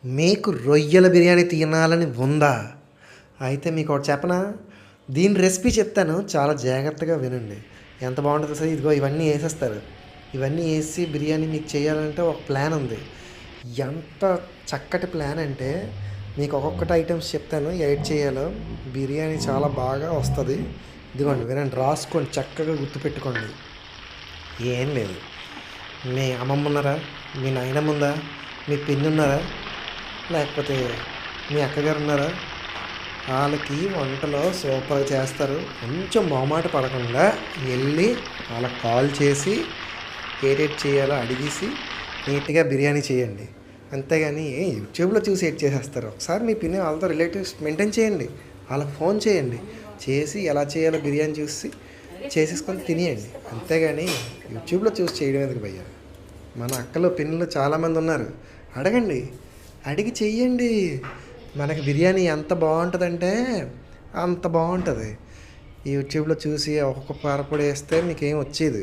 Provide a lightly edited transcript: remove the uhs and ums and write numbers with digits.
మీకు రొయ్యల బిర్యానీ తినాలని ఉందా? అయితే మీకు ఒకటి చెప్పనా? దీని రెసిపీ చెప్తాను, చాలా జాగ్రత్తగా వినండి. ఎంత బాగుంటుందో సార్, ఇదిగో ఇవన్నీ వేసేస్తారు. ఇవన్నీ వేసి బిర్యానీ మీకు చేయాలంటే ఒక ప్లాన్ ఉంది. ఎంత చక్కటి ప్లాన్ అంటే మీకు ఒక్కొక్కటి ఐటమ్స్ చెప్తాను, ఎయిట్ చేయాలో బిర్యానీ చాలా బాగా వస్తుంది. ఇదిగోండి వినండి, రాసుకోండి, చక్కగా గుర్తుపెట్టుకోండి. ఏం లేదు, మీ అమ్మమ్మ ఉన్నారా? మీ నాయనమ్మ ఉందా? మీ పిన్ని ఉన్నారా? లేకపోతే మీ అక్కగారు ఉన్నారా? వాళ్ళకి వంటలో సూపర్గా చేస్తారు. కొంచెం మొహమాట పడకుండా వెళ్ళి వాళ్ళకి కాల్ చేసి ఏడేట్ చేయాలో అడిగేసి నీట్గా బిర్యానీ చేయండి. అంతేగాని యూట్యూబ్లో చూసి ఎడ్ చేసేస్తారు. ఒకసారి మీ పిన్ని వాళ్ళతో రిలేటివ్స్ మెయింటైన్ చేయండి, వాళ్ళకి ఫోన్ చేయండి, చేసి ఎలా చేయాలో బిర్యానీ చూసి చేసేసుకొని తినేయండి. అంతేగాని యూట్యూబ్లో చూసి చేయడం ఎందుకు భయ్యా? మన అక్కలు పిన్నులు చాలామంది ఉన్నారు, అడగండి, అడిగి చెయ్యండి. మనకి బిర్యానీ ఎంత బాగుంటుందంటే అంత బాగుంటుంది. యూట్యూబ్లో చూసి ఒక్కొక్క పొరపొడి వేస్తే మీకేం వచ్చేది.